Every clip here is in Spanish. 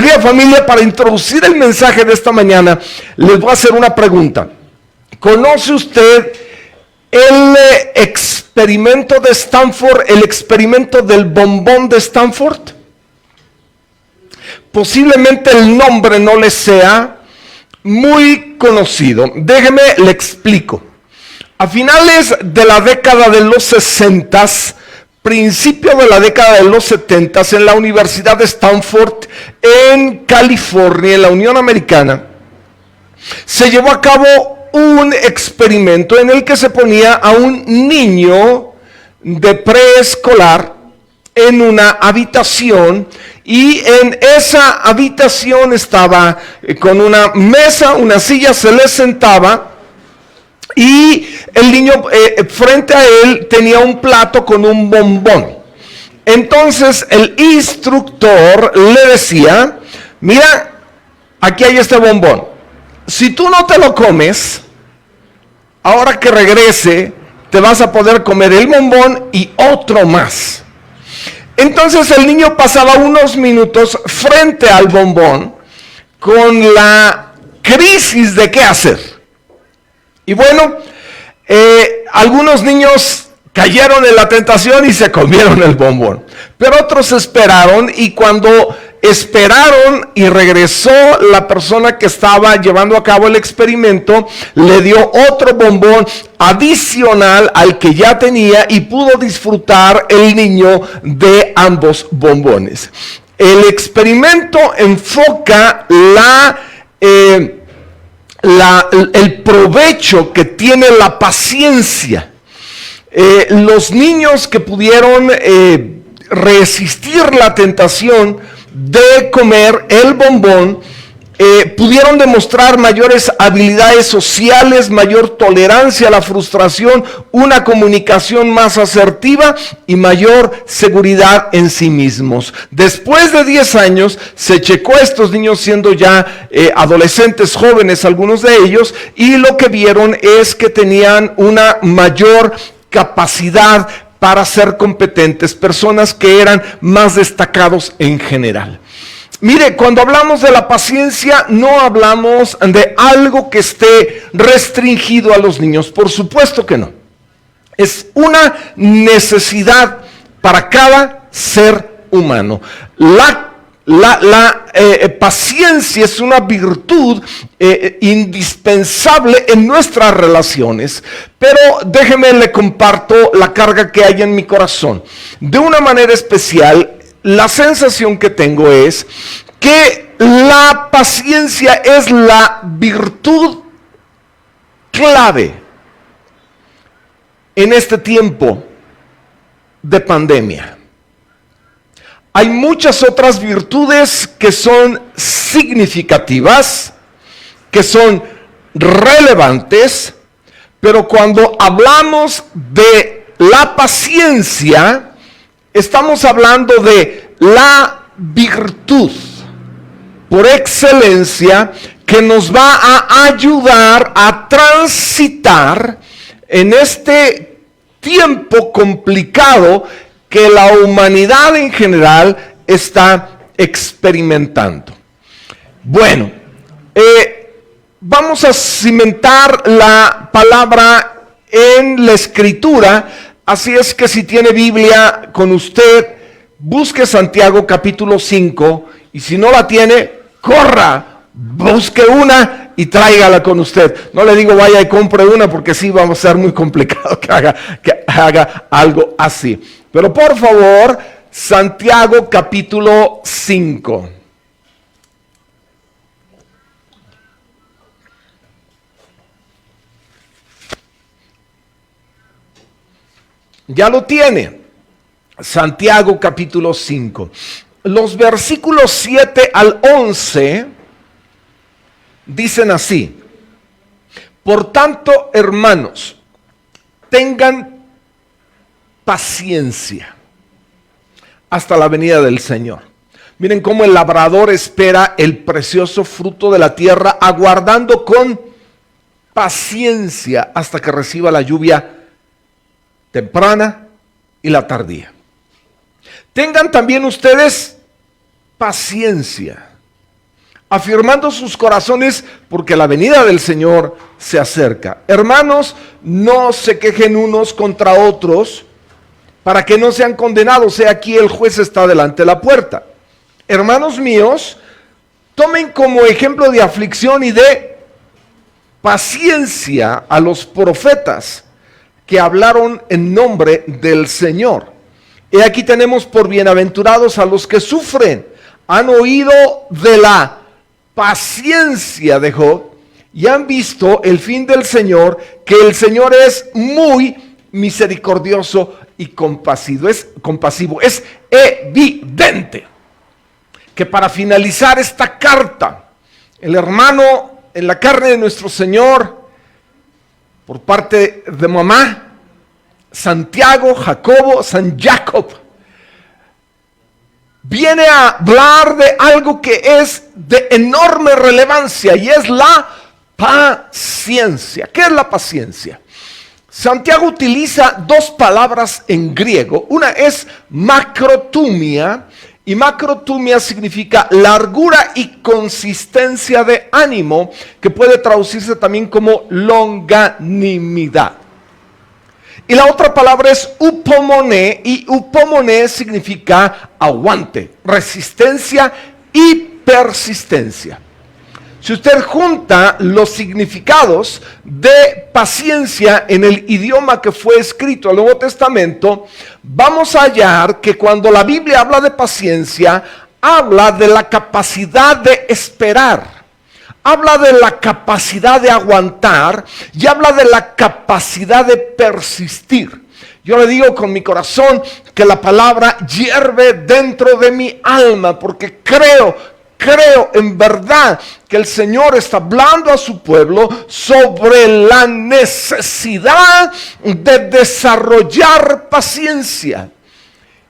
Querida familia, para introducir el mensaje de esta mañana, les voy a hacer una pregunta. ¿Conoce usted el experimento de Stanford, el experimento del bombón de Stanford? Posiblemente el nombre no le sea muy conocido. Déjeme le explico. A finales de la década de los 60, principio de la década de los 70, en la Universidad de Stanford, en California, en la Unión Americana, se llevó a cabo un experimento en el que se ponía a un niño de preescolar en una habitación, y en esa habitación estaba con una mesa, una silla, se le sentaba, y el niño frente a él tenía un plato con un bombón. Entonces el instructor le decía: mira, aquí hay este bombón. Si tú no te lo comes, ahora que regrese, te vas a poder comer el bombón y otro más. Entonces el niño pasaba unos minutos frente al bombón con la crisis de qué hacer. Y bueno, algunos niños cayeron en la tentación y se comieron el bombón. Pero otros esperaron, y cuando esperaron y regresó la persona que estaba llevando a cabo el experimento, le dio otro bombón adicional al que ya tenía, y pudo disfrutar el niño de ambos bombones. El experimento enfoca el provecho que tiene la paciencia. Los niños que pudieron resistir la tentación de comer el bombón pudieron demostrar mayores habilidades sociales, mayor tolerancia a la frustración, una comunicación más asertiva y mayor seguridad en sí mismos. Después de 10 años se checó a estos niños siendo ya adolescentes, jóvenes algunos de ellos, y lo que vieron es que tenían una mayor capacidad para ser competentes, personas que eran más destacados en general. Mire, cuando hablamos de la paciencia, no hablamos de algo que esté restringido a los niños. Por supuesto que no. Es una necesidad para cada ser humano. La paciencia es una virtud indispensable en nuestras relaciones, pero déjeme le comparto la carga que hay en mi corazón. De una manera especial, la sensación que tengo es que la paciencia es la virtud clave en este tiempo de pandemia. Hay muchas otras virtudes que son significativas, que son relevantes, pero cuando hablamos de la paciencia, estamos hablando de la virtud por excelencia que nos va a ayudar a transitar en este tiempo complicado que la humanidad en general está experimentando. Bueno, vamos a cimentar la palabra en la Escritura, así es que si tiene Biblia con usted, busque Santiago capítulo 5, y si no la tiene, corra, busque una y tráigala con usted. No le digo vaya y compre una, porque sí va a ser muy complicado que haga algo así. Pero por favor, Santiago capítulo 5. Ya lo tiene. Santiago capítulo 5. Los versículos 7 al 11 dicen así: por tanto, hermanos, tengan paciencia hasta la venida del Señor. Miren cómo el labrador espera el precioso fruto de la tierra, aguardando con paciencia hasta que reciba la lluvia temprana y la tardía. Tengan también ustedes paciencia afirmando sus corazones porque la venida del Señor se acerca. Hermanos, no se quejen unos contra otros para que no sean condenados. He aquí el juez está delante de la puerta. Hermanos míos, tomen como ejemplo de aflicción y de paciencia a los profetas que hablaron en nombre del Señor. Y aquí tenemos por bienaventurados a los que sufren. Han oído de la paciencia de Job y han visto el fin del Señor, que el Señor es muy misericordioso y compasivo. Es evidente que para finalizar esta carta, el hermano en la carne de nuestro Señor, por parte de mamá, Santiago, Jacobo, San Jacob, viene a hablar de algo que es de enorme relevancia y es la paciencia. ¿Qué es la paciencia? Santiago utiliza dos palabras en griego. Una es macrotumia, y macrotumia significa largura y consistencia de ánimo, que puede traducirse también como longanimidad. Y la otra palabra es upomone, y upomone significa aguante, resistencia y persistencia. Si usted junta los significados de paciencia en el idioma que fue escrito al Nuevo Testamento, vamos a hallar que cuando la Biblia habla de paciencia, habla de la capacidad de esperar, habla de la capacidad de aguantar y habla de la capacidad de persistir. Yo le digo con mi corazón que la palabra hierve dentro de mi alma, porque creo en verdad que el Señor está hablando a su pueblo sobre la necesidad de desarrollar paciencia.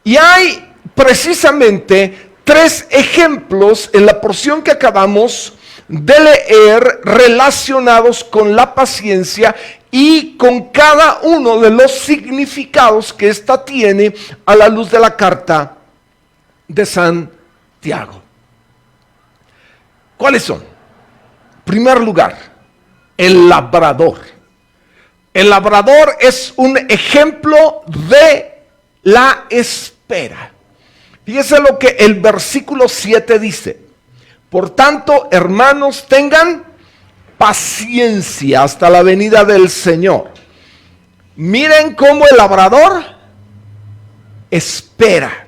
Y hay precisamente tres ejemplos en la porción que acabamos de leer relacionados con la paciencia y con cada uno de los significados que ésta tiene a la luz de la carta de Santiago. ¿Cuáles son? En primer lugar, el labrador. El labrador es un ejemplo de la espera. Fíjese lo que el versículo 7 dice. Por tanto, hermanos, tengan paciencia hasta la venida del Señor. Miren cómo el labrador espera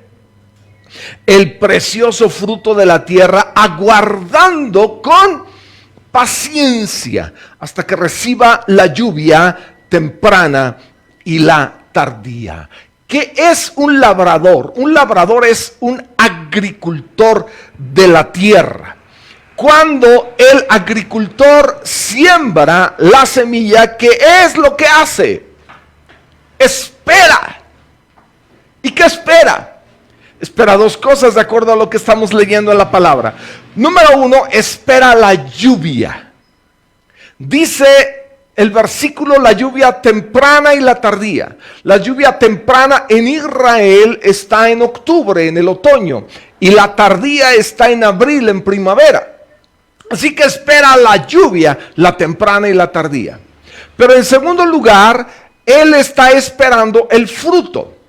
el precioso fruto de la tierra, aguardando con paciencia hasta que reciba la lluvia temprana y la tardía. ¿Qué es un labrador? Un labrador es un agricultor de la tierra. Cuando el agricultor siembra la semilla, ¿qué es lo que hace? Espera. ¿Y qué espera? Espera dos cosas de acuerdo a lo que estamos leyendo en la palabra. Número uno, espera la lluvia. Dice el versículo, la lluvia temprana y la tardía. La lluvia temprana en Israel está en octubre, en el otoño, y la tardía está en abril, en primavera. Así que espera la lluvia, la temprana y la tardía. Pero en segundo lugar, él está esperando el fruto.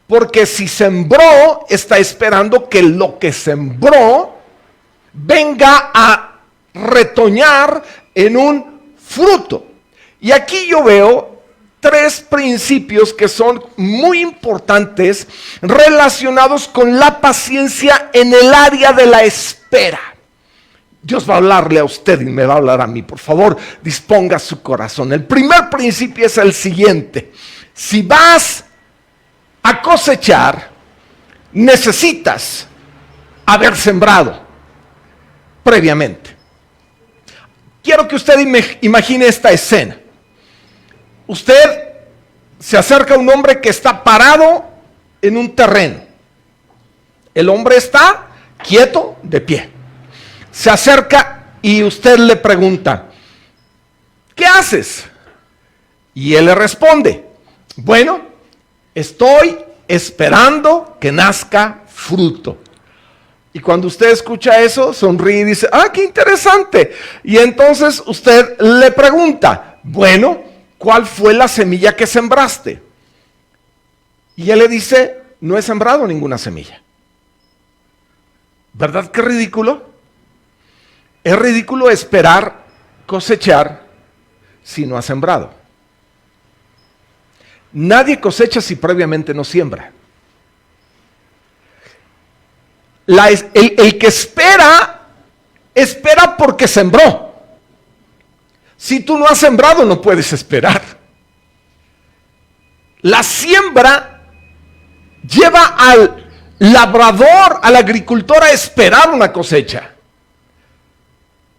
Porque si sembró, está esperando que lo que sembró venga a retoñar en un fruto. Y aquí yo veo tres principios que son muy importantes relacionados con la paciencia en el área de la espera. Dios va a hablarle a usted y me va a hablar a mí. Por favor, disponga su corazón. El primer principio es el siguiente. Si vas a cosechar, necesitas haber sembrado previamente. Quiero que usted imagine esta escena. Usted se acerca a un hombre que está parado en un terreno. El hombre está quieto, de pie. Se acerca y usted le pregunta, ¿qué haces? Y él le responde, bueno, estoy esperando que nazca fruto. Y cuando usted escucha eso, sonríe y dice, ¡ah, qué interesante! Y entonces usted le pregunta, bueno, ¿cuál fue la semilla que sembraste? Y él le dice, no he sembrado ninguna semilla. ¿Verdad que es ridículo? Es ridículo esperar cosechar si no ha sembrado. Nadie cosecha si previamente no siembra. El que espera porque sembró. Si tú no has sembrado, no puedes esperar. La siembra lleva al labrador, al agricultor a esperar una cosecha.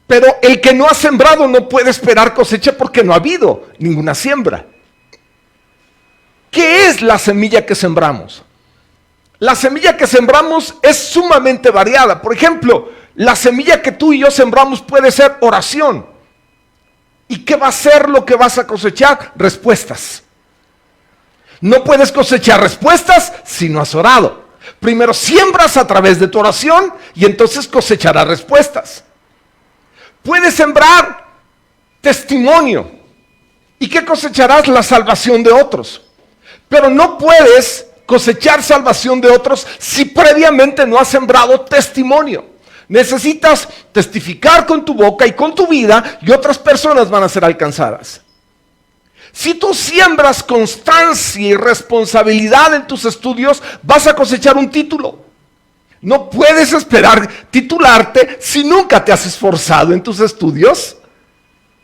Pero el que no ha sembrado no puede esperar cosecha porque no ha habido ninguna siembra. ¿Qué es la semilla que sembramos? La semilla que sembramos es sumamente variada. Por ejemplo, la semilla que tú y yo sembramos puede ser oración. ¿Y qué va a ser lo que vas a cosechar? Respuestas. No puedes cosechar respuestas si no has orado. Primero siembras a través de tu oración y entonces cosecharás respuestas. Puedes sembrar testimonio. ¿Y qué cosecharás? La salvación de otros. Pero no puedes cosechar salvación de otros si previamente no has sembrado testimonio. Necesitas testificar con tu boca y con tu vida y otras personas van a ser alcanzadas. Si tú siembras constancia y responsabilidad en tus estudios, vas a cosechar un título. No puedes esperar titularte si nunca te has esforzado en tus estudios.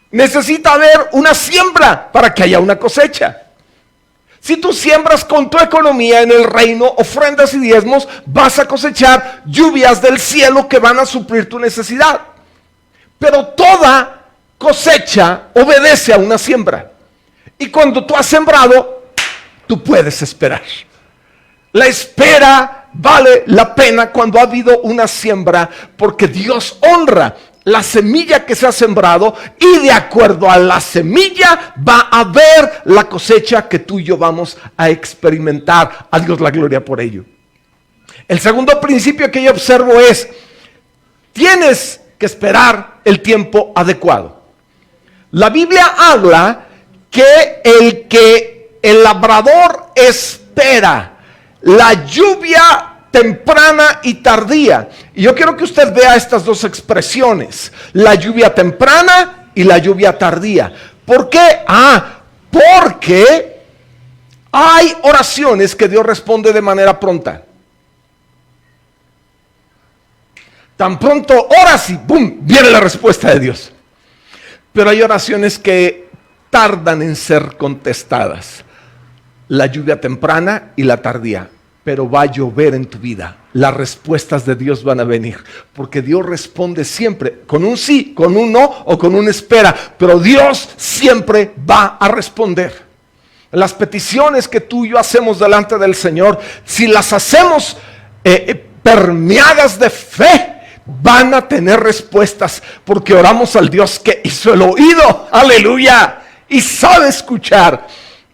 Necesita haber una siembra para que haya una cosecha. Si tú siembras con tu economía en el reino, ofrendas y diezmos, vas a cosechar lluvias del cielo que van a suplir tu necesidad. Pero toda cosecha obedece a una siembra. Y cuando tú has sembrado, tú puedes esperar. La espera vale la pena cuando ha habido una siembra, porque Dios honra la semilla que se ha sembrado y de acuerdo a la semilla va a haber la cosecha que tú y yo vamos a experimentar. A Dios la gloria por ello. El segundo principio que yo observo es, tienes que esperar el tiempo adecuado. La Biblia habla que el labrador espera la lluvia temprana y tardía. Y yo quiero que usted vea estas dos expresiones, la lluvia temprana y la lluvia tardía. ¿Por qué? Porque hay oraciones que Dios responde de manera pronta. Tan pronto oras y ¡pum!, viene la respuesta de Dios. Pero hay oraciones que tardan en ser contestadas. La lluvia temprana y la tardía. Pero va a llover en tu vida. Las respuestas de Dios van a venir. Porque Dios responde siempre con un sí, con un no o con una espera. Pero Dios siempre va a responder. Las peticiones que tú y yo hacemos delante del Señor, si las hacemos permeadas de fe, van a tener respuestas. Porque oramos al Dios que hizo el oído. Aleluya. Y sabe escuchar.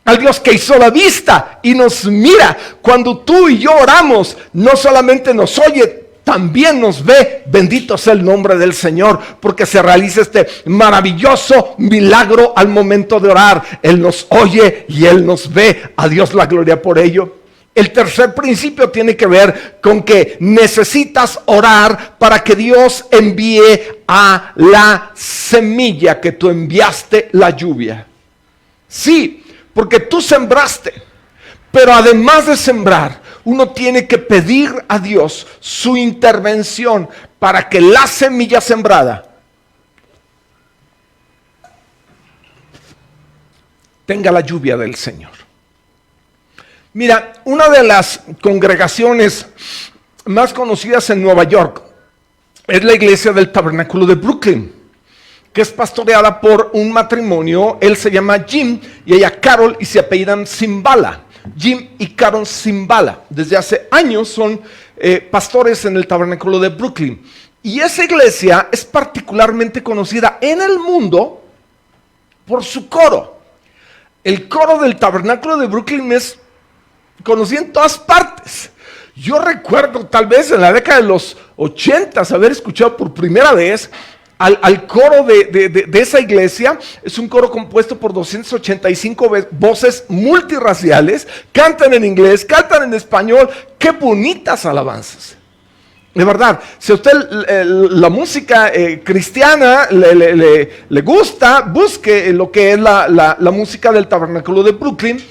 Al Dios que hizo la vista y nos mira. Cuando tú y yo oramos, no solamente nos oye, también nos ve. Bendito sea el nombre del Señor, porque se realiza este maravilloso milagro al momento de orar. Él nos oye y Él nos ve. A Dios la gloria por ello. El tercer principio tiene que ver con que necesitas orar para que Dios envíe a la semilla que tú enviaste la lluvia. Sí, porque tú sembraste, pero además de sembrar, uno tiene que pedir a Dios su intervención para que la semilla sembrada tenga la lluvia del Señor. Mira, una de las congregaciones más conocidas en Nueva York es la iglesia del Tabernáculo de Brooklyn, que es pastoreada por un matrimonio. Él se llama Jim y ella Carol y se apellidan Cymbala. Jim y Carol Cymbala. Desde hace años son pastores en el Tabernáculo de Brooklyn. Y esa iglesia es particularmente conocida en el mundo por su coro. El coro del Tabernáculo de Brooklyn es conocido en todas partes. Yo recuerdo tal vez en la década de los 80 haber escuchado por primera vez al coro de esa iglesia. Es un coro compuesto por 285 voces multirraciales, cantan en inglés, cantan en español. ¡Qué bonitas alabanzas! De verdad, si a usted la música cristiana le gusta, busque lo que es la música del Tabernáculo de Brooklyn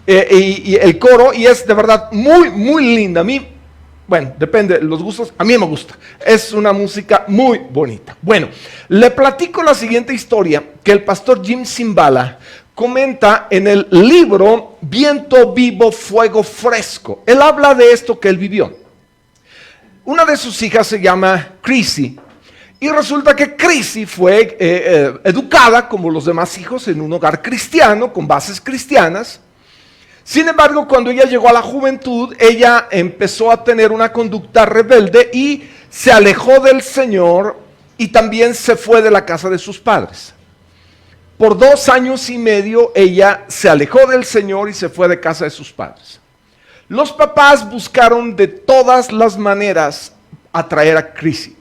y el coro, y es de verdad muy, muy linda. A mí, bueno, depende de los gustos, a mí me gusta. Es una música muy bonita. Bueno, le platico la siguiente historia que el pastor Jim Cymbala comenta en el libro Viento Vivo, Fuego Fresco. Él habla de esto que él vivió. Una de sus hijas se llama Chrissy, y resulta que Chrissy fue educada como los demás hijos en un hogar cristiano, con bases cristianas. Sin embargo, cuando ella llegó a la juventud, ella empezó a tener una conducta rebelde y se alejó del Señor, y también se fue de la casa de sus padres. Por 2 años y medio ella se alejó del Señor y se fue de casa de sus padres. Los papás buscaron de todas las maneras atraer a Chrissy,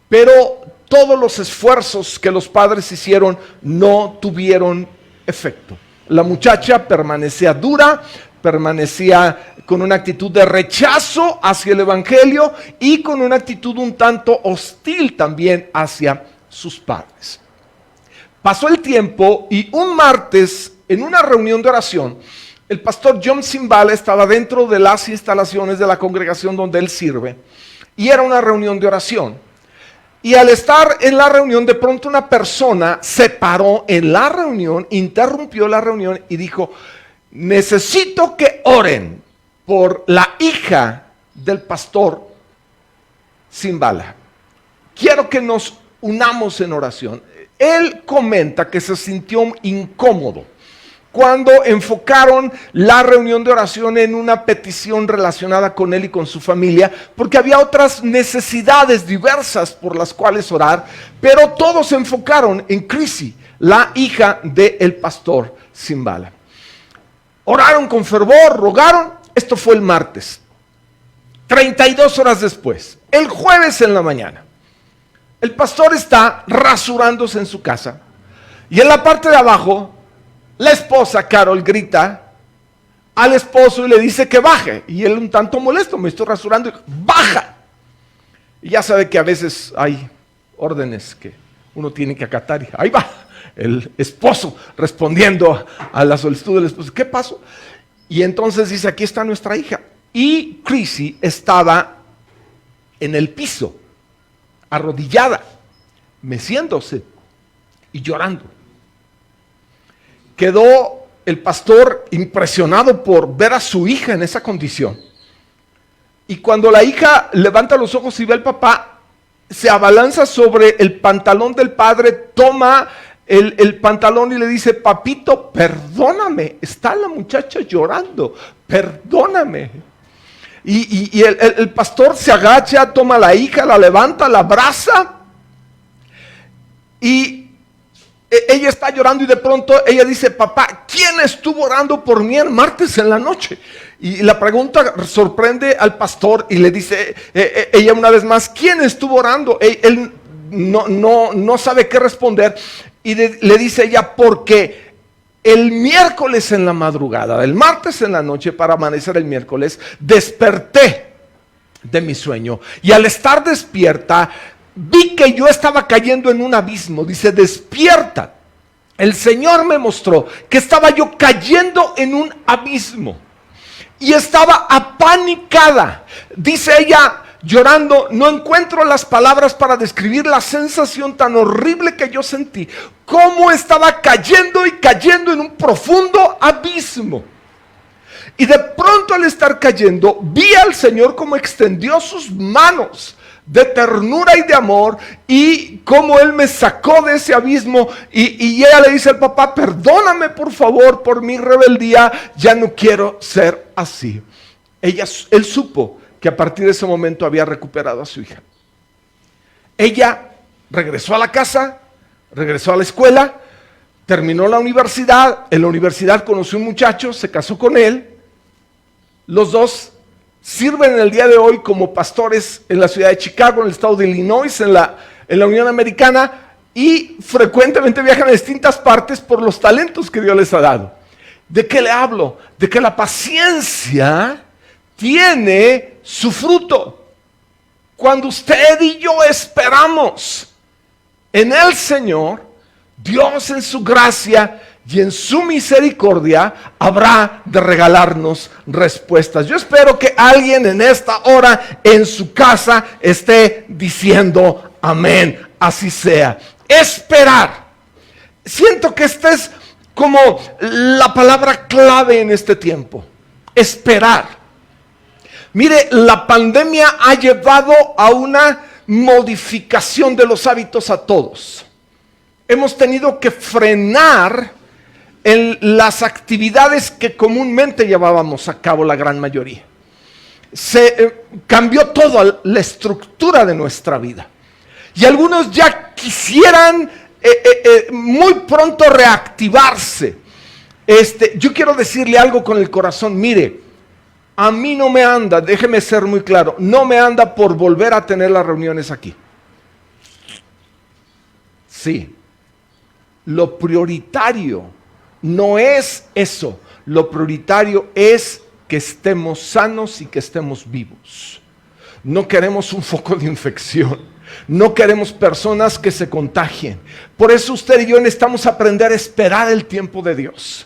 pero todos los esfuerzos que los padres hicieron no tuvieron efecto. La muchacha permanecía dura, permanecía con una actitud de rechazo hacia el evangelio y con una actitud un tanto hostil también hacia sus padres. Pasó el tiempo y un martes, en una reunión de oración, el pastor John Cymbala estaba dentro de las instalaciones de la congregación donde él sirve, y era una reunión de oración. Y al estar en la reunión, de pronto una persona se paró en la reunión, interrumpió la reunión y dijo: necesito que oren por la hija del pastor Cymbala. Quiero que nos unamos en oración. Él comenta que se sintió incómodo cuando enfocaron la reunión de oración en una petición relacionada con él y con su familia, porque había otras necesidades diversas por las cuales orar, pero todos se enfocaron en Chrissy, la hija del pastor Cymbala. Oraron con fervor, rogaron. Esto fue el martes. 32 horas después, el jueves en la mañana, el pastor está rasurándose en su casa, y en la parte de abajo, la esposa Carol grita al esposo y le dice que baje. Y él, un tanto molesto: me estoy rasurando. ¡Baja! Y ya sabe que a veces hay órdenes que uno tiene que acatar. Y ahí va el esposo respondiendo a la solicitud del esposo. ¿Qué pasó? Y entonces dice: aquí está nuestra hija. Y Chrissy estaba en el piso, arrodillada, meciéndose y llorando. Quedó el pastor impresionado por ver a su hija en esa condición. Y cuando la hija levanta los ojos y ve al papá, se abalanza sobre el pantalón del padre, toma el pantalón y le dice: papito, perdóname, está la muchacha llorando, perdóname. Y el pastor se agacha, toma a la hija, la levanta, la abraza, y ella está llorando, y de pronto ella dice: papá, ¿quién estuvo orando por mí el martes en la noche? Y la pregunta sorprende al pastor y le dice ella una vez más: ¿quién estuvo orando? Él no sabe qué responder, y le dice ella: porque el miércoles en la madrugada, el martes en la noche para amanecer el miércoles, desperté de mi sueño, y al estar despierta vi que yo estaba cayendo en un abismo. Dice: despierta. El Señor me mostró que estaba yo cayendo en un abismo y estaba apanicada. Dice ella llorando: no encuentro las palabras para describir la sensación tan horrible que yo sentí. Cómo estaba cayendo y cayendo en un profundo abismo. Y de pronto, al estar cayendo, vi al Señor como extendió sus manos de ternura y de amor, y cómo Él me sacó de ese abismo. Y ella le dice al papá: perdóname por favor por mi rebeldía, ya no quiero ser así. Él supo que a partir de ese momento había recuperado a su hija. Ella regresó a la casa, regresó a la escuela, terminó la universidad. En la universidad conoció un muchacho, se casó con él. Los dos sirven el día de hoy como pastores en la ciudad de Chicago, en el estado de Illinois, en la Unión Americana, y frecuentemente viajan a distintas partes por los talentos que Dios les ha dado. ¿De qué le hablo? De que la paciencia tiene su fruto. Cuando usted y yo esperamos en el Señor, Dios en su gracia y en su misericordia habrá de regalarnos respuestas. Yo espero que alguien en esta hora en su casa esté diciendo amén, así sea. Esperar. Siento que esta es como la palabra clave en este tiempo. Esperar. Mire, la pandemia ha llevado a una modificación de los hábitos a todos. Hemos tenido que frenar en las actividades que comúnmente llevábamos a cabo la gran mayoría. Se cambió toda la estructura de nuestra vida. Y algunos ya quisieran muy pronto reactivarse. Yo quiero decirle algo con el corazón. Mire, a mí no me anda, déjeme ser muy claro, no me anda por volver a tener las reuniones aquí. Sí, lo prioritario no es eso. Lo prioritario es que estemos sanos y que estemos vivos. No queremos un foco de infección. No queremos personas que se contagien. Por eso usted y yo necesitamos aprender a esperar el tiempo de Dios.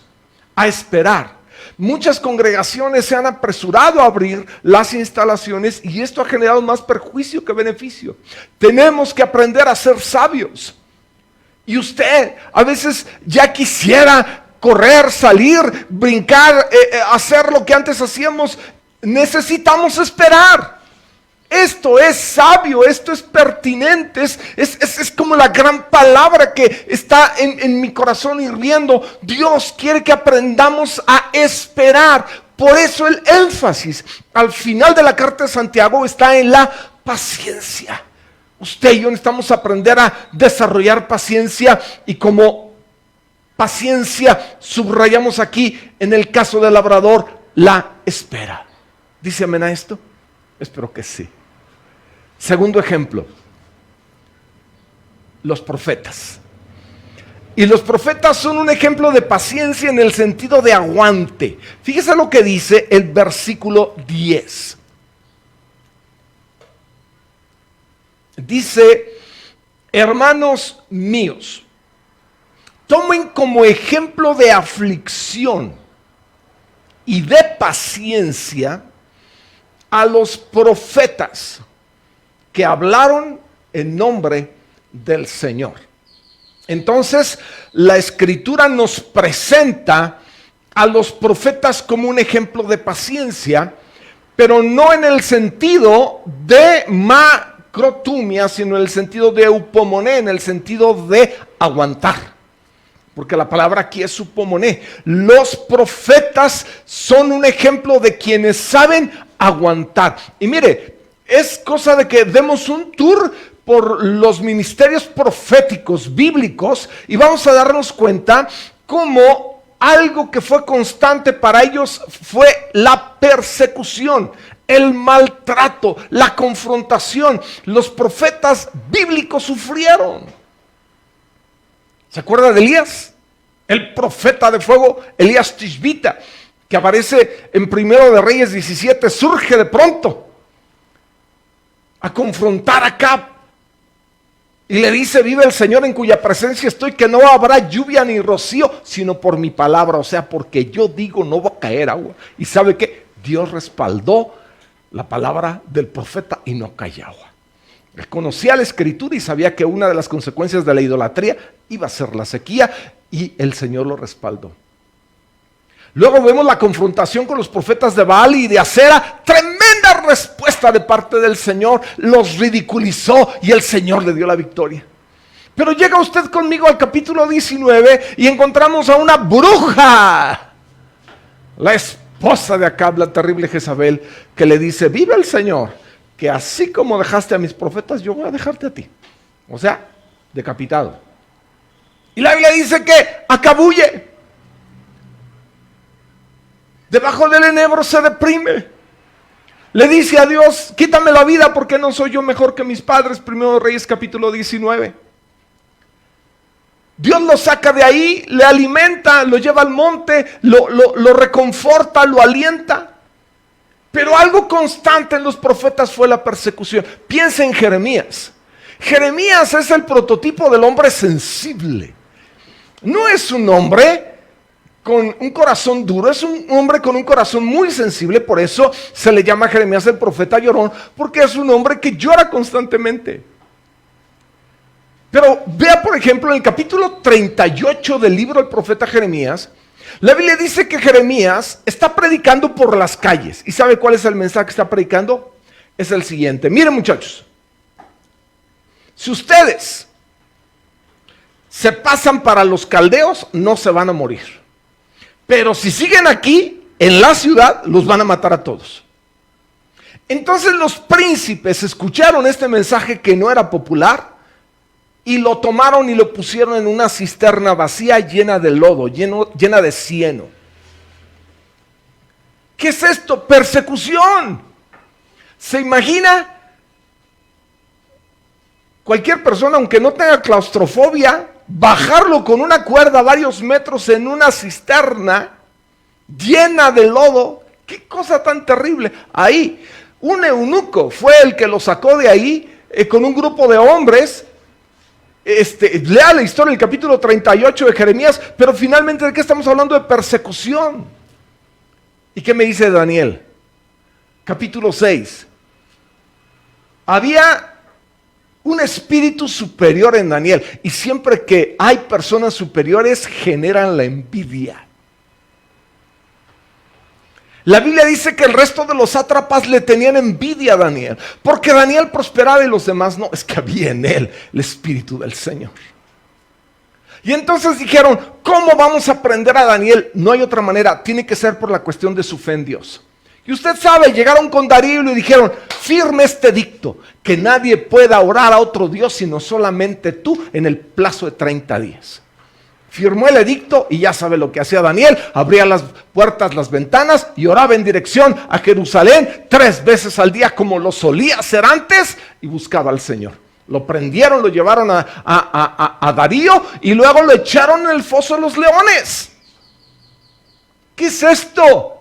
A esperar. Muchas congregaciones se han apresurado a abrir las instalaciones y esto ha generado más perjuicio que beneficio. Tenemos que aprender a ser sabios. Y usted a veces ya quisiera correr, salir, brincar, hacer lo que antes hacíamos. Necesitamos esperar. Esto es sabio, esto es pertinente, es como la gran palabra que está en mi corazón hirviendo. Dios quiere que aprendamos a esperar. Por eso el énfasis al final de la carta de Santiago está en la paciencia. Usted y yo necesitamos aprender a desarrollar paciencia, y como paciencia subrayamos aquí en el caso del labrador la espera. ¿Dice amén a esto? Espero que sí. Segundo ejemplo, los profetas. Y los profetas son un ejemplo de paciencia en el sentido de aguante. Fíjese lo que dice el versículo 10. Dice: hermanos míos, tomen como ejemplo de aflicción y de paciencia a los profetas que hablaron en nombre del Señor. Entonces, la Escritura nos presenta a los profetas como un ejemplo de paciencia, pero no en el sentido de macrotumia, sino en el sentido de eupomoné, en el sentido de aguantar. Porque la palabra aquí es upomoné. Los profetas son un ejemplo de quienes saben aguantar. Y mire, es cosa de que demos un tour por los ministerios proféticos bíblicos y vamos a darnos cuenta cómo algo que fue constante para ellos fue la persecución, el maltrato, la confrontación. Los profetas bíblicos sufrieron. ¿Se acuerda de Elías? El profeta de fuego, Elías Tishbita, que aparece en 1 de Reyes 17, surge de pronto a confrontar a Acab y le dice: vive el Señor en cuya presencia estoy, que no habrá lluvia ni rocío, sino por mi palabra. O sea, porque yo digo no va a caer agua. Y ¿sabe qué? Dios respaldó la palabra del profeta y no cayó agua. Él conocía la Escritura y sabía que una de las consecuencias de la idolatría iba a ser la sequía, y el Señor lo respaldó. Luego vemos la confrontación con los profetas de Baal y de Acera. Tremenda respuesta de parte del Señor. Los ridiculizó y el Señor le dio la victoria. Pero llega usted conmigo al capítulo 19 y encontramos a una bruja, la esposa de Acab, la terrible Jezabel, que le dice: vive el Señor, que así como dejaste a mis profetas, yo voy a dejarte a ti. O sea, decapitado. Y la Biblia dice que Acab huye. Debajo del enebro se deprime. Le dice a Dios, quítame la vida porque no soy yo mejor que mis padres. Primero de Reyes capítulo 19. Dios lo saca de ahí, le alimenta, lo lleva al monte, lo reconforta, lo alienta. Pero algo constante en los profetas fue la persecución. Piensa en Jeremías. Jeremías es el prototipo del hombre sensible. No es un hombre con un corazón duro, es un hombre con un corazón muy sensible. Por eso se le llama a Jeremías el profeta llorón, porque es un hombre que llora constantemente. Pero vea, por ejemplo, en el capítulo 38 del libro del profeta Jeremías, la Biblia dice que Jeremías está predicando por las calles. ¿Y sabe cuál es el mensaje que está predicando? Es el siguiente. Miren, muchachos, si ustedes se pasan para los caldeos, no se van a morir. Pero si siguen aquí, en la ciudad, los van a matar a todos. Entonces los príncipes escucharon este mensaje que no era popular y lo tomaron y lo pusieron en una cisterna vacía llena de lodo, llena de cieno. ¿Qué es esto? Persecución. ¿Se imagina? Cualquier persona, aunque no tenga claustrofobia, bajarlo con una cuerda varios metros en una cisterna llena de lodo. ¡Qué cosa tan terrible! Ahí, un eunuco fue el que lo sacó de ahí con un grupo de hombres. Lea la historia del capítulo 38 de Jeremías, pero finalmente, ¿de qué estamos hablando? De persecución. ¿Y qué me dice Daniel? Capítulo 6. Había un espíritu superior en Daniel, y siempre que hay personas superiores generan la envidia. La Biblia dice que el resto de los sátrapas le tenían envidia a Daniel, porque Daniel prosperaba y los demás no. Es que había en él el espíritu del Señor. Y entonces dijeron, ¿cómo vamos a aprender a Daniel? No hay otra manera, tiene que ser por la cuestión de su fe en Dios. Y usted sabe, llegaron con Darío y le dijeron, firme este edicto, que nadie pueda orar a otro Dios sino solamente tú en el plazo de 30 días. Firmó el edicto y ya sabe lo que hacía Daniel, abría las puertas, las ventanas y oraba en dirección a Jerusalén 3 veces al día como lo solía hacer antes y buscaba al Señor. Lo prendieron, lo llevaron a Darío y luego lo echaron en el foso de los leones. ¿Qué es esto?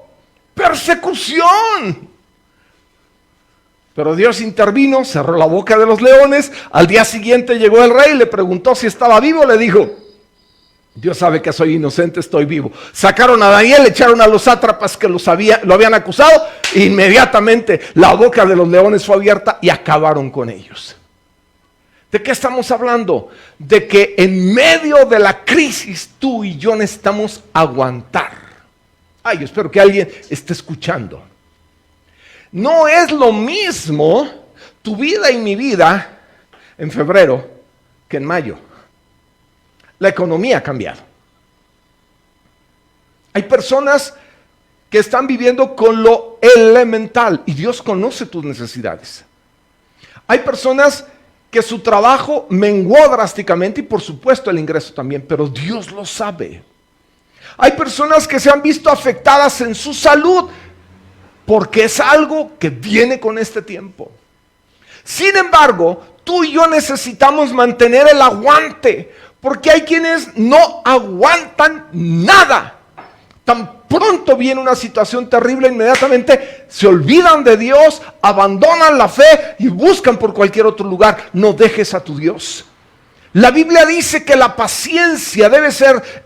Persecución. Pero Dios intervino, cerró la boca de los leones. Al día siguiente llegó el rey, le preguntó si estaba vivo, le dijo, Dios sabe que soy inocente, estoy vivo. Sacaron a Daniel, le echaron a los sátrapas que lo habían acusado, e inmediatamente la boca de los leones fue abierta y acabaron con ellos. ¿De qué estamos hablando? De que en medio de la crisis tú y yo necesitamos aguantar. Ay, yo espero que alguien esté escuchando. No es lo mismo tu vida y mi vida en febrero que en mayo. La economía ha cambiado. Hay personas que están viviendo con lo elemental y Dios conoce tus necesidades. Hay personas que su trabajo menguó drásticamente y por supuesto el ingreso también, pero Dios lo sabe. Hay personas que se han visto afectadas en su salud porque es algo que viene con este tiempo. Sin embargo, tú y yo necesitamos mantener el aguante, porque hay quienes no aguantan nada. Tan pronto viene una situación terrible, inmediatamente se olvidan de Dios, abandonan la fe y buscan por cualquier otro lugar. No dejes a tu Dios. La Biblia dice que la paciencia debe ser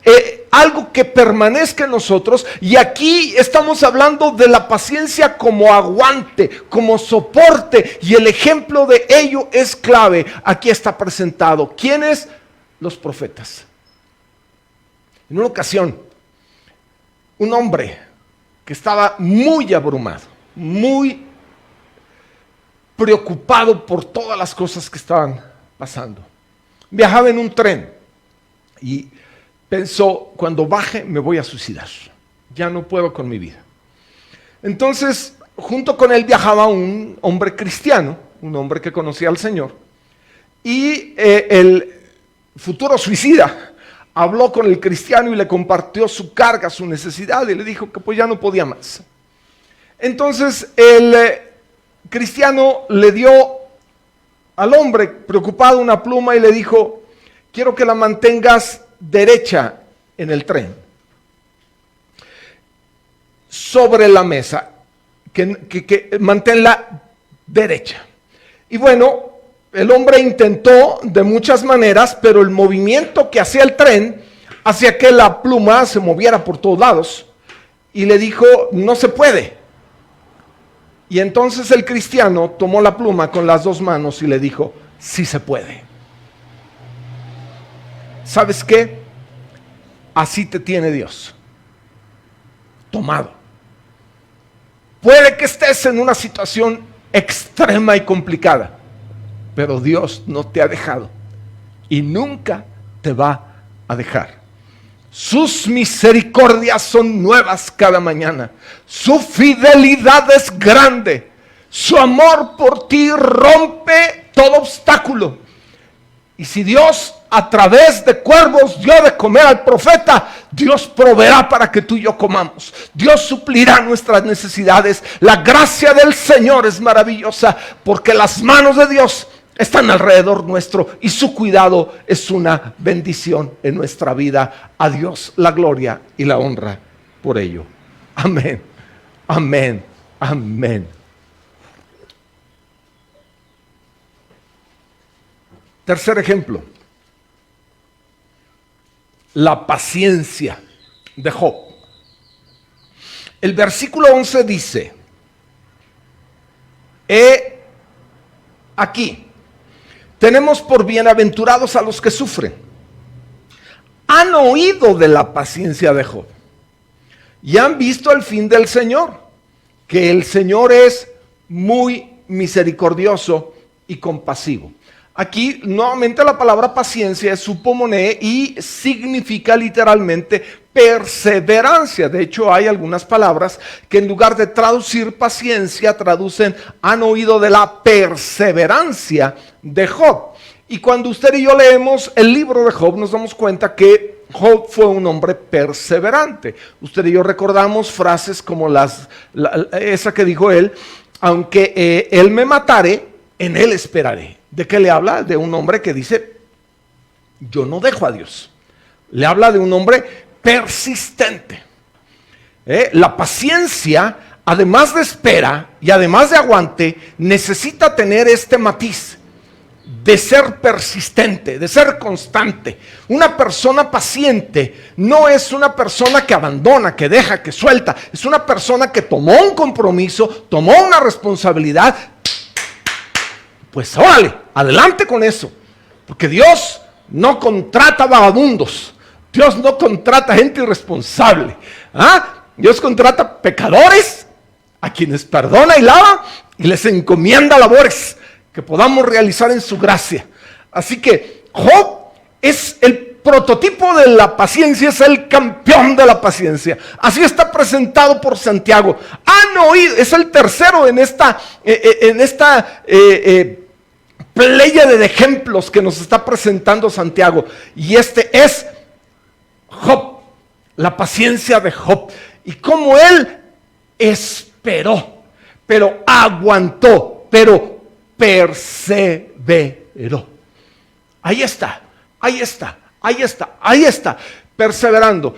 algo que permanezca en nosotros, y aquí estamos hablando de la paciencia como aguante, como soporte, y el ejemplo de ello es clave. Aquí está presentado. ¿Quiénes? Los profetas. En una ocasión, un hombre que estaba muy abrumado, muy preocupado por todas las cosas que estaban pasando, viajaba en un tren y pensó, cuando baje me voy a suicidar, ya no puedo con mi vida. Entonces, junto con él viajaba un hombre cristiano, un hombre que conocía al Señor, y el futuro suicida habló con el cristiano y le compartió su carga, su necesidad, y le dijo que pues ya no podía más. Entonces el cristiano le dio al hombre preocupado una pluma y le dijo: quiero que la mantengas derecha en el tren, sobre la mesa, que manténla derecha. Y bueno, el hombre intentó de muchas maneras, pero el movimiento que hacía el tren hacía que la pluma se moviera por todos lados, y le dijo: no se puede. Y entonces el cristiano tomó la pluma con las dos manos y le dijo: sí se puede. ¿Sabes qué? Así te tiene Dios, tomado. Puede que estés en una situación extrema y complicada, pero Dios no te ha dejado y nunca te va a dejar. Sus misericordias son nuevas cada mañana. Su fidelidad es grande. Su amor por ti rompe todo obstáculo. Y si Dios a través de cuervos dio de comer al profeta, Dios proveerá para que tú y yo comamos. Dios suplirá nuestras necesidades. La gracia del Señor es maravillosa, porque las manos de Dios están alrededor nuestro y su cuidado es una bendición en nuestra vida. A Dios la gloria y la honra por ello. Amén, amén, amén. Tercer ejemplo: la paciencia de Job. El versículo 11 dice: aquí tenemos por bienaventurados a los que sufren. Han oído de la paciencia de Job y han visto el fin del Señor, que el Señor es muy misericordioso y compasivo. Aquí nuevamente la palabra paciencia es supomoné y significa literalmente perseverancia. De hecho, hay algunas palabras que en lugar de traducir paciencia traducen: han oído de la perseverancia de Job. Y cuando usted y yo leemos el libro de Job, nos damos cuenta que Job fue un hombre perseverante. Usted y yo recordamos frases como esa que dijo él: aunque él me matare, en él esperaré. ¿De qué le habla? De un hombre que dice: yo no dejo a Dios. Le habla de un hombre persistente. La paciencia, además de espera y además de aguante, necesita tener este matiz de ser persistente, de ser constante. Una persona paciente no es una persona que abandona, que deja, que suelta. Es una persona que tomó un compromiso, tomó una responsabilidad. Pues órale, adelante con eso. Porque Dios no contrata vagabundos. Dios no contrata gente irresponsable. Dios contrata pecadores a quienes perdona y lava y les encomienda labores que podamos realizar en su gracia. Así que Job es el prototipo de la paciencia, es el campeón de la paciencia. Así está presentado por Santiago. Han oído, es el tercero en esta pléyade de ejemplos que nos está presentando Santiago. Y este es Job, la paciencia de Job. Y cómo él esperó, pero aguantó, pero perseveró. Ahí está, perseverando.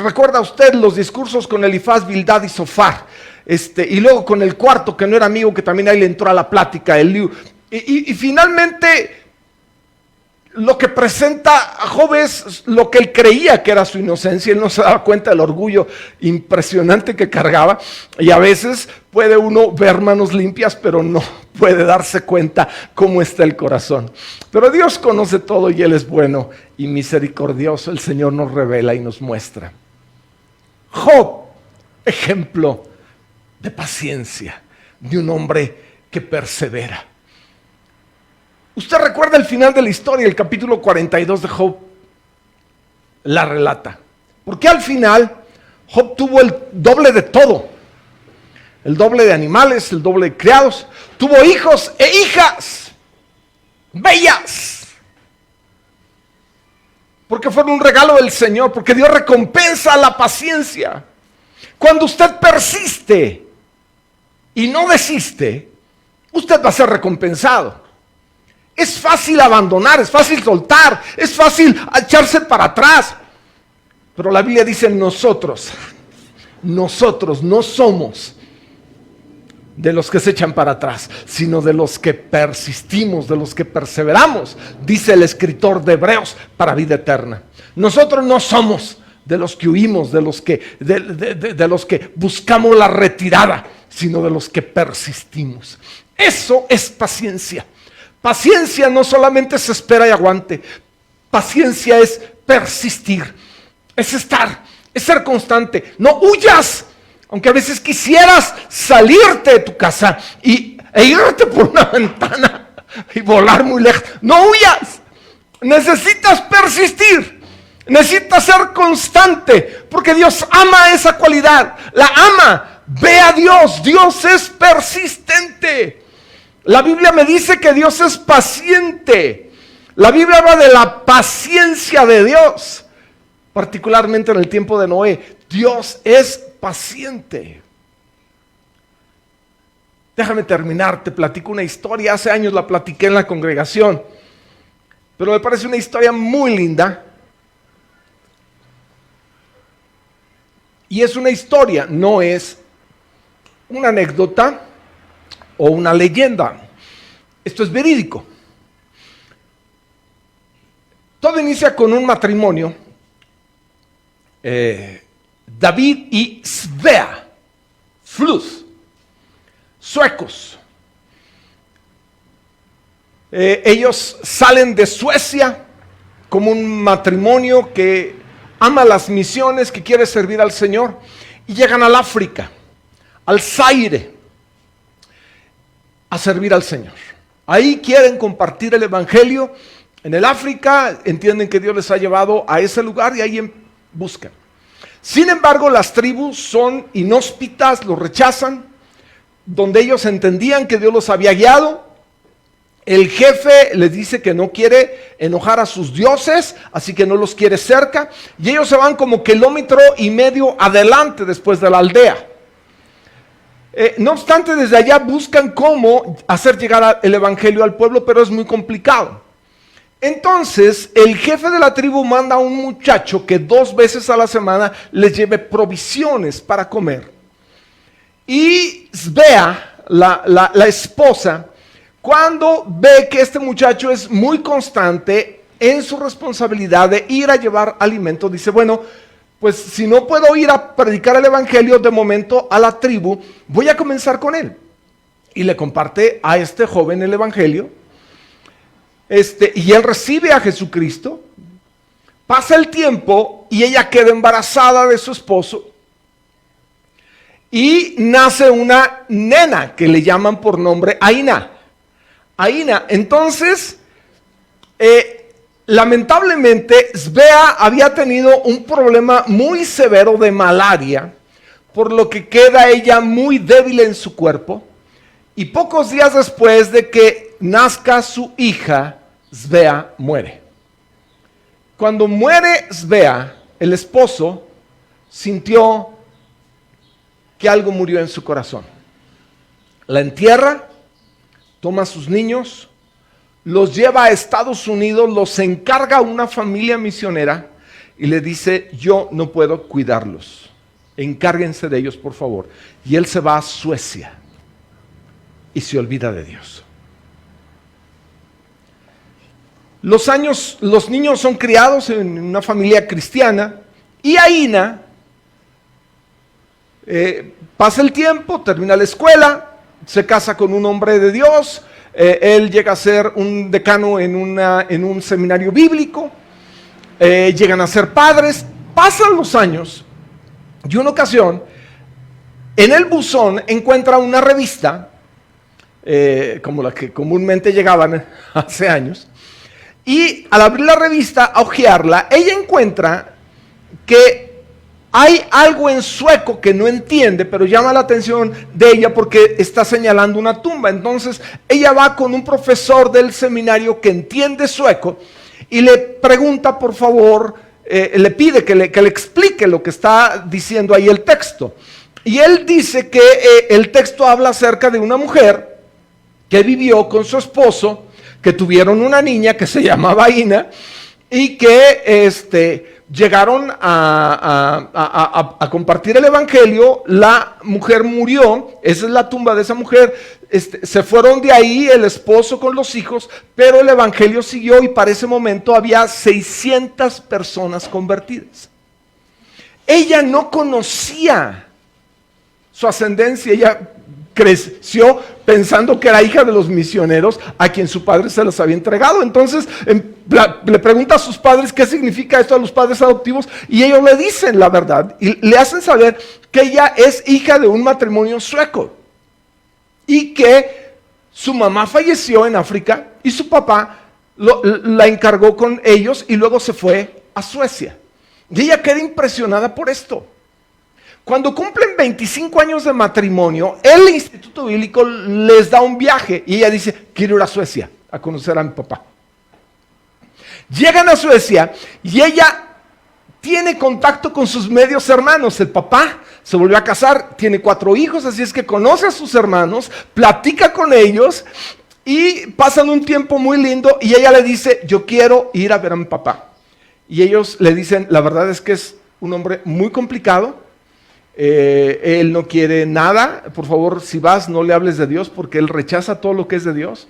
¿Recuerda usted los discursos con Elifaz, Bildad y Zofar? Y luego con el cuarto, que no era amigo, que también ahí le entró a la plática, Eliú. Y finalmente lo que presenta a Job es lo que él creía que era su inocencia. Él no se daba cuenta del orgullo impresionante que cargaba. Y a veces puede uno ver manos limpias, pero no puede darse cuenta cómo está el corazón. Pero Dios conoce todo y Él es bueno y misericordioso. El Señor nos revela y nos muestra. Job, ejemplo de paciencia, de un hombre que persevera. Usted recuerda el final de la historia, el capítulo 42 de Job la relata. Porque al final Job tuvo el doble de todo. El doble de animales, el doble de criados. Tuvo hijos e hijas bellas. Porque fueron un regalo del Señor, porque Dios recompensa la paciencia. Cuando usted persiste y no desiste, usted va a ser recompensado. Es fácil abandonar, es fácil soltar, es fácil echarse para atrás. Pero la Biblia dice nosotros no somos de los que se echan para atrás, sino de los que persistimos, de los que perseveramos, dice el escritor de Hebreos, para vida eterna. Nosotros no somos de los que huimos, de los que buscamos la retirada, sino de los que persistimos. Eso es paciencia. Paciencia no solamente es espera y aguante. Paciencia es persistir, es estar, es ser constante. No huyas, aunque a veces quisieras salirte de tu casa e irte por una ventana y volar muy lejos. No huyas, necesitas persistir, necesitas ser constante, porque Dios ama esa cualidad, la ama. Ve a Dios, Dios es persistente. La Biblia me dice que Dios es paciente. La Biblia habla de la paciencia de Dios, particularmente en el tiempo de Noé. Dios es paciente. Déjame terminar, te platico una historia. Hace años la platiqué en la congregación, pero me parece una historia muy linda. Y es una historia, no es una anécdota o una leyenda. Esto es verídico. Todo inicia con un matrimonio, David y Svea Fluth, suecos. Ellos salen de Suecia como un matrimonio que ama las misiones, que quiere servir al Señor, y llegan al África, al Zaire, a servir al Señor. Ahí quieren compartir el evangelio. En el África entienden que Dios les ha llevado a ese lugar y ahí buscan. Sin embargo, las tribus son inhóspitas, los rechazan. Donde ellos entendían que Dios los había guiado, el jefe les dice que no quiere enojar a sus dioses, así que no los quiere cerca, y ellos se van como 1,5 kilómetros adelante después de la aldea. No obstante, desde allá buscan cómo hacer llegar el evangelio al pueblo, pero es muy complicado. Entonces, el jefe de la tribu manda a un muchacho que 2 veces a la semana les lleve provisiones para comer. Y Svea, la esposa, cuando ve que este muchacho es muy constante en su responsabilidad de ir a llevar alimento, dice, bueno, pues si no puedo ir a predicar el evangelio de momento a la tribu, voy a comenzar con él. Y le comparte a este joven el evangelio. Y él recibe a Jesucristo. Pasa el tiempo y ella queda embarazada de su esposo. Y nace una nena que le llaman por nombre Aina. Entonces, lamentablemente, Svea había tenido un problema muy severo de malaria, por lo que queda ella muy débil en su cuerpo. Y pocos días después de que nazca su hija, Svea muere. Cuando muere Svea, el esposo sintió que algo murió en su corazón. La entierra, toma a sus niños, los lleva a Estados Unidos, los encarga a una familia misionera y le dice, yo no puedo cuidarlos, encárguense de ellos por favor. Y él se va a Suecia y se olvida de Dios. Los niños son criados en una familia cristiana y Aina pasa el tiempo, termina la escuela, se casa con un hombre de Dios, él llega a ser un decano en un seminario bíblico, llegan a ser padres, pasan los años y una ocasión en el buzón encuentra una revista, como la que comúnmente llegaban hace años, y al abrir la revista, a hojearla, ella encuentra que hay algo en sueco que no entiende, pero llama la atención de ella porque está señalando una tumba. Entonces ella va con un profesor del seminario que entiende sueco y le pregunta por favor, le pide que le explique lo que está diciendo ahí el texto. Y él dice que el texto habla acerca de una mujer que vivió con su esposo, que tuvieron una niña que se llamaba Aina y que llegaron a compartir el evangelio. La mujer murió, esa es la tumba de esa mujer. Se fueron de ahí el esposo con los hijos, pero el evangelio siguió y para ese momento había 600 personas convertidas. Ella no conocía su ascendencia, ella creció pensando que era hija de los misioneros a quien su padre se los había entregado. Entonces le pregunta a sus padres qué significa esto a los padres adoptivos y ellos le dicen la verdad y le hacen saber que ella es hija de un matrimonio sueco y que su mamá falleció en África y su papá la encargó con ellos y luego se fue a Suecia. Y ella queda impresionada por esto. Cuando cumplen 25 años de matrimonio, el Instituto Bíblico les da un viaje y ella dice, quiero ir a Suecia a conocer a mi papá. Llegan a Suecia y ella tiene contacto con sus medios hermanos. El papá se volvió a casar, tiene 4 hijos, así es que conoce a sus hermanos, platica con ellos y pasan un tiempo muy lindo y ella le dice, yo quiero ir a ver a mi papá. Y ellos le dicen, la verdad es que es un hombre muy complicado. Él no quiere nada, por favor, si vas no le hables de Dios porque él rechaza todo lo que es de Dios,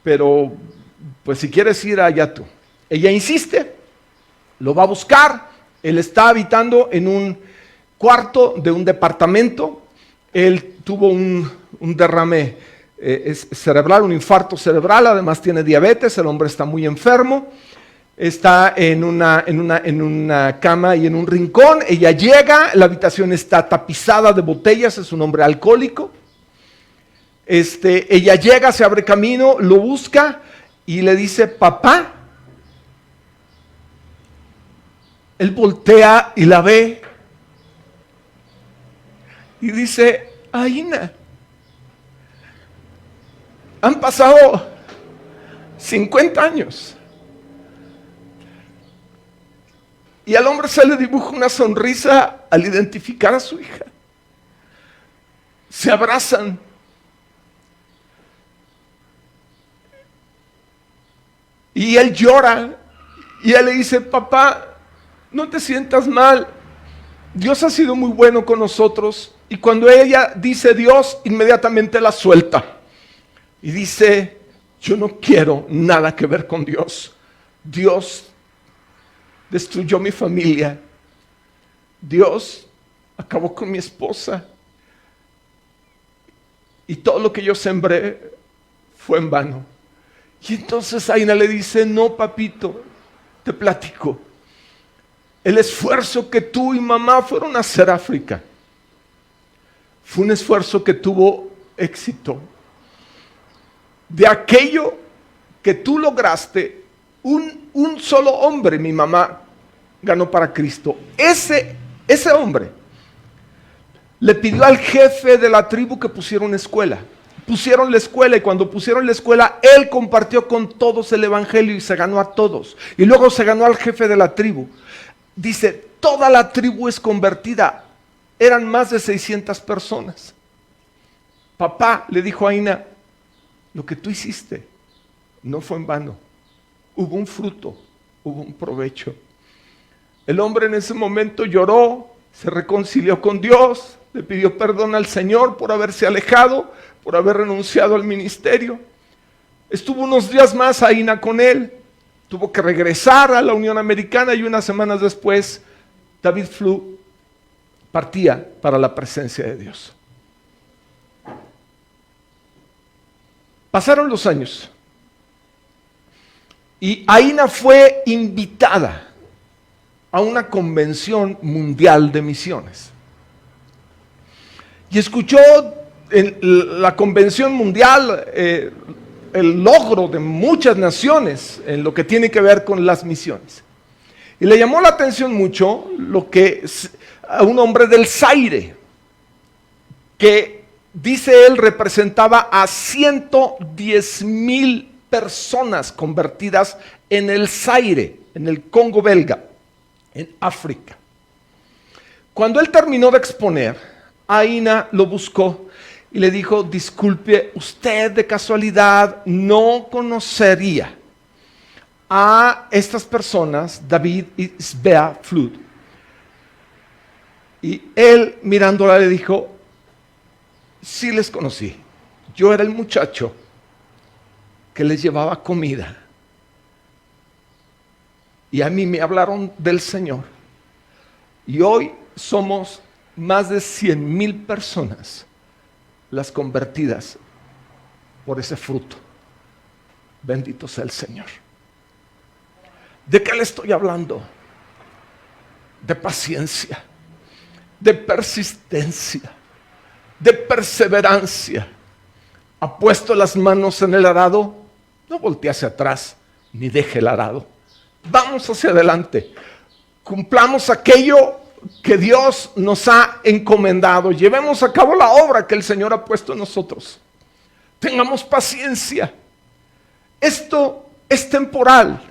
pero pues si quieres ir allá tú. Ella insiste, lo va a buscar, él está habitando en un cuarto de un departamento, él tuvo un derrame cerebral, un infarto cerebral, además tiene diabetes, el hombre está muy enfermo. Está en una cama y en un rincón. Ella llega, la habitación está tapizada de botellas, es un hombre alcohólico. Ella llega, se abre camino, lo busca y le dice, papá. Él voltea y la ve y dice, Aina, han pasado 50 años. Y al hombre se le dibuja una sonrisa al identificar a su hija. Se abrazan. Y él llora. Y él le dice, papá, no te sientas mal. Dios ha sido muy bueno con nosotros. Y cuando ella dice Dios, inmediatamente la suelta. Y dice, yo no quiero nada que ver con Dios. Dios destruyó mi familia. Dios acabó con mi esposa. Y todo lo que yo sembré fue en vano. Y entonces Aina le dice, no papito, te platico. El esfuerzo que tú y mamá fueron a hacer a África fue un esfuerzo que tuvo éxito. De aquello que tú lograste, un solo hombre, mi mamá, ganó para Cristo. Ese hombre le pidió al jefe de la tribu que pusiera una escuela. Pusieron la escuela y cuando pusieron la escuela, él compartió con todos el evangelio y se ganó a todos. Y luego se ganó al jefe de la tribu. Dice, toda la tribu es convertida. Eran más de 600 personas. Papá le dijo a Aina, lo que tú hiciste no fue en vano. Hubo un fruto, hubo un provecho. El hombre en ese momento lloró, se reconcilió con Dios, le pidió perdón al Señor por haberse alejado, por haber renunciado al ministerio. Estuvo unos días más Aina con él, tuvo que regresar a la Unión Americana y unas semanas después David Flu partía para la presencia de Dios. Pasaron los años. Y Aina fue invitada a una convención mundial de misiones. Y escuchó en la convención mundial el logro de muchas naciones en lo que tiene que ver con las misiones. Y le llamó la atención mucho lo que a un hombre del Zaire, que dice él representaba a 110,000 personas convertidas en el Zaire, en el Congo belga, en África. Cuando él terminó de exponer, Aina lo buscó y le dijo, disculpe, usted de casualidad no conocería a estas personas, David y Svea Flood. Y él mirándola le dijo, sí les conocí. Yo era el muchacho que les llevaba comida. Y a mí me hablaron del Señor. Y hoy somos más de 100,000 personas las convertidas por ese fruto. Bendito sea el Señor. ¿De qué le estoy hablando? De paciencia, de persistencia, de perseverancia. ¿Ha puesto las manos en el arado? No voltee hacia atrás, ni deje el arado. Vamos hacia adelante. Cumplamos aquello que Dios nos ha encomendado. Llevemos a cabo la obra que el Señor ha puesto en nosotros. Tengamos paciencia. Esto es temporal.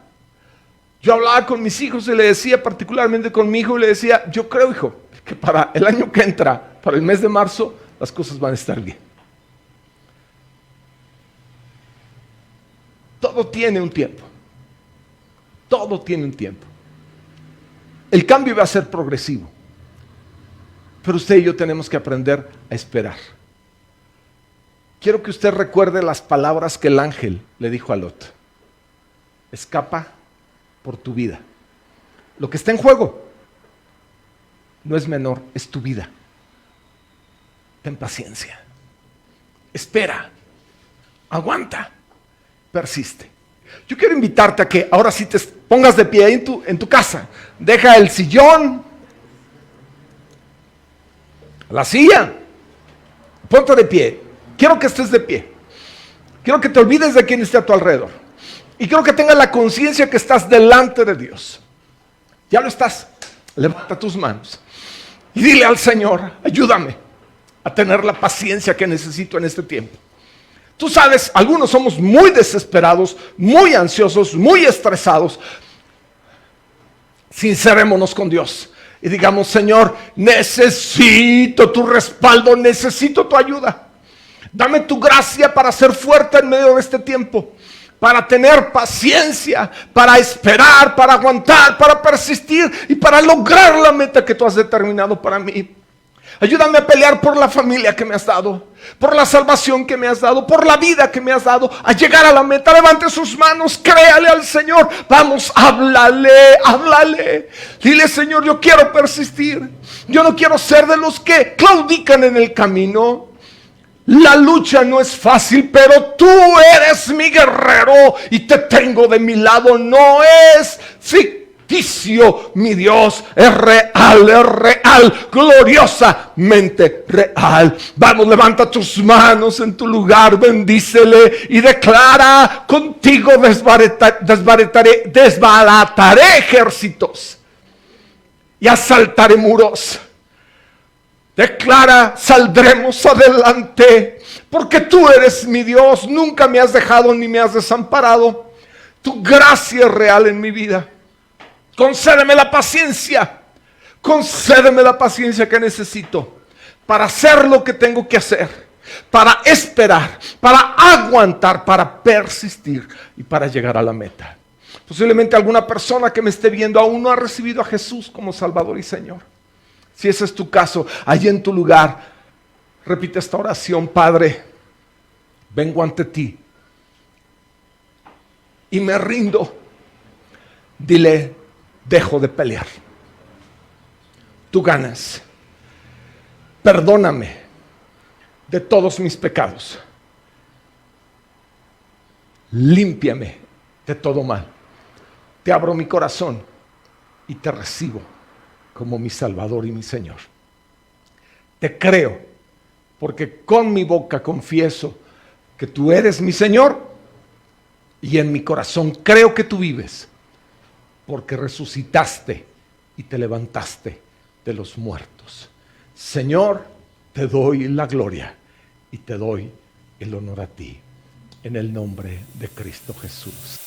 Yo hablaba con mis hijos y le decía, particularmente con mi hijo, y le decía, yo creo, hijo, que para el año que entra, para el mes de marzo, las cosas van a estar bien. Todo tiene un tiempo. Todo tiene un tiempo. El cambio va a ser progresivo. Pero usted y yo tenemos que aprender a esperar. Quiero que usted recuerde las palabras que el ángel le dijo a Lot. Escapa por tu vida. Lo que está en juego no es menor, es tu vida. Ten paciencia. Espera. Aguanta. Persiste. Yo quiero invitarte a que ahora sí te pongas de pie ahí en tu casa. Deja el sillón, la silla. Ponte de pie. Quiero que estés de pie. Quiero que te olvides de quien esté a tu alrededor. Y quiero que tengas la conciencia que estás delante de Dios. Ya lo estás. Levanta tus manos. Y dile al Señor, ayúdame a tener la paciencia que necesito en este tiempo. Tú sabes, algunos somos muy desesperados, muy ansiosos, muy estresados. Sincerémonos con Dios y digamos, Señor, necesito tu respaldo, necesito tu ayuda. Dame tu gracia para ser fuerte en medio de este tiempo, para tener paciencia, para esperar, para aguantar, para persistir y para lograr la meta que tú has determinado para mí. Ayúdame a pelear por la familia que me has dado, por la salvación que me has dado, por la vida que me has dado, a llegar a la meta. Levante sus manos, créale al Señor. Vamos, háblale. Dile, Señor, yo quiero persistir. Yo no quiero ser de los que claudican en el camino. La lucha no es fácil, pero tú eres mi guerrero y te tengo de mi lado. No es ficticio. Mi Dios es real, gloriosamente real. Vamos, levanta tus manos en tu lugar, bendícele y declara, contigo desbarataré ejércitos y asaltaré muros. Declara, saldremos adelante, porque tú eres mi Dios, nunca me has dejado ni me has desamparado. Tu gracia es real en mi vida. Concédeme la paciencia que necesito para hacer lo que tengo que hacer, para esperar, para aguantar, para persistir y para llegar a la meta. Posiblemente alguna persona que me esté viendo aún no ha recibido a Jesús como Salvador y Señor. Si ese es tu caso, allí en tu lugar, repite esta oración: Padre, vengo ante ti y me rindo. Dile, dejo de pelear. Tú ganas. Perdóname de todos mis pecados. Límpiame de todo mal. Te abro mi corazón y te recibo como mi Salvador y mi Señor. Te creo, porque con mi boca confieso que tú eres mi Señor y en mi corazón creo que tú vives, porque resucitaste y te levantaste de los muertos. Señor, te doy la gloria y te doy el honor a ti, en el nombre de Cristo Jesús.